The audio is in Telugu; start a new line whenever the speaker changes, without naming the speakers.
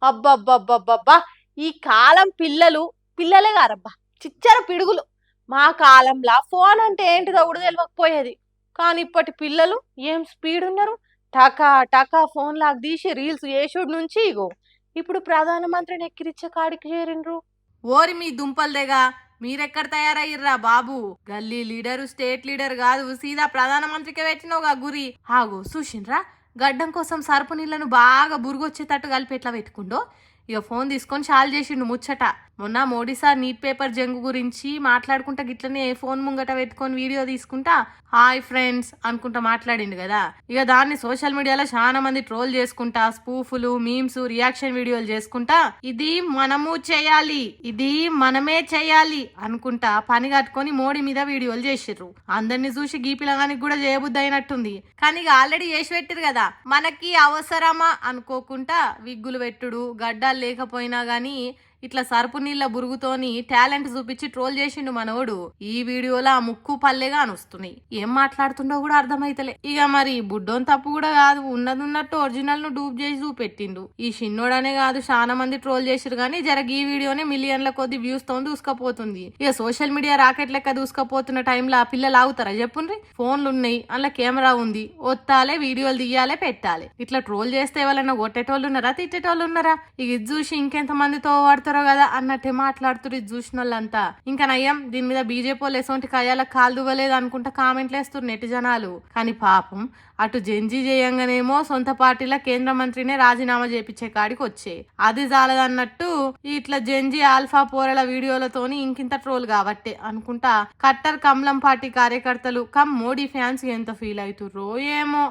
అబ్బబ్బబ్బబ్బబ్బా! ఈ కాలం పిల్లలు పిల్లలే గారబ్బా! చిచ్చర పిడుగులు. మా కాలంలా ఫోన్ అంటే ఏంటిదో గూడా తెలవకపోయేది. కానీ ఇప్పటి పిల్లలు ఏం స్పీడున్నరు. టకా టకా ఫోన్‌లాగా తీసి రీల్స్ చేసుడు నుంచి ఇగో ఇప్పుడు ప్రధానమంత్రిని ఎక్కిరిచ్చే కాడికి చేరిండ్రు.
ఓరి మీ దుంపల్దేగా మీరెక్కడ తయారయ్యిర్రా బాబు. గల్లీ లీడరు స్టేట్ లీడర్ కాదు సీదా ప్రధానమంత్రికే పెట్టినవుగా గురి. ఆగు చూసిండ్రా గడ్డం కోసం సరుపు నీళ్లను బాగా బురుగొచ్చేటట్టు కలిపి ఎట్లా పెట్టుకుండో. ఇక ఫోన్ తీసుకొని షాల్ చేసిండు ముచ్చట. మొన్న మోడీ సార్ నీట్ పేపర్ జంగు గురించి మాట్లాడుకుంటా గిట్లనే ఫోన్ ముంగట పెట్టుకొని వీడియో తీసుకుంటా హాయ్ ఫ్రెండ్స్ అనుకుంటా మాట్లాడిండు కదా. ఇక దాన్ని సోషల్ మీడియాలో చాలా మంది ట్రోల్ చేసుకుంటా స్పూఫులు మీమ్స్ రియాక్షన్ వీడియోలు చేసుకుంటా ఇది మనము చేయాలి ఇది మనమే చేయాలి అనుకుంటా పని కట్టుకొని మోడీ మీద వీడియోలు చేసిర్రు. అందరిని చూసి గీపిలగానికి కూడా చేయబుద్ధి అయినట్టుంది. కానీ ఇక ఆల్రెడీ చేసి పెట్టిరు కదా మనకి అవసరమా అనుకోకుండా విగ్గులు పెట్టుడు గడ్డాలు లేకపోయినా గానీ ఇట్లా సరుపు నీళ్ళ బురుగుతోని టాలెంట్ చూపించి ట్రోల్ చేసిండు మనోడు. ఈ వీడియోలో ఆ ముక్కు పల్లెగా అనుస్తున్నాయి. ఏం మాట్లాడుతుండో కూడా అర్థమైతలే. ఇక మరి బుడ్డోన్ తప్పు కూడా కాదు. ఉన్నది ఉన్నట్టు ఒరిజినల్ ను డూప్ చేసి చూపెట్టిండు. ఈ షిన్నోడనే కాదు చాలా మంది ట్రోల్ చేసిరు కానీ జరగ ఈ వీడియోనే మిలియన్ల కొద్ది వ్యూస్ తో దూసుకపోతుంది. ఇక సోషల్ మీడియా రాకెట్ లెక్క దూసుకపోతున్న టైంలో ఆ పిల్లలు ఆగుతారా చెప్పుండ్రి. ఫోన్లు ఉన్నాయి అందులో కెమెరా ఉంది ఒత్తాలే వీడియోలు తీయాలే పెట్టాలి. ఇట్లా ట్రోల్ చేస్తే ఎవరైనా కొట్టేటోళ్ళు ఉన్నారా తిట్టేటోళ్ళు ఉన్నారా. ఇక ఇది చూసి ఇంకెంత మందితో వాడుతారో కదా అన్నట్టే మాట్లాడుతురు ఇది చూసిన వాళ్ళంతా. ఇంకా నయ్యం దీని మీద బీజేపీ వాళ్ళు ఎసోంటి కయ్యాల కాలు దువ్వలేదు అనుకుంటా కామెంట్లు వేస్తారు నెట్ జనాలు. కానీ పాపం అటు జంజీ చేయంగానేమో సొంత పార్టీల కేంద్ర మంత్రినే రాజీనామా చేపించే కాడికి వచ్చే అది చాలదన్నట్టు ఇట్లా జంజీ ఆల్ఫా పోరల వీడియోలతోని ఇంకింత ట్రోల్ కాబట్టే అనుకుంటా కట్టర్ కమలం పార్టీ కార్యకర్తలు కమ్ మోడీ ఫ్యాన్స్ ఎంత ఫీల్ అవుతుర్రో ఏమో.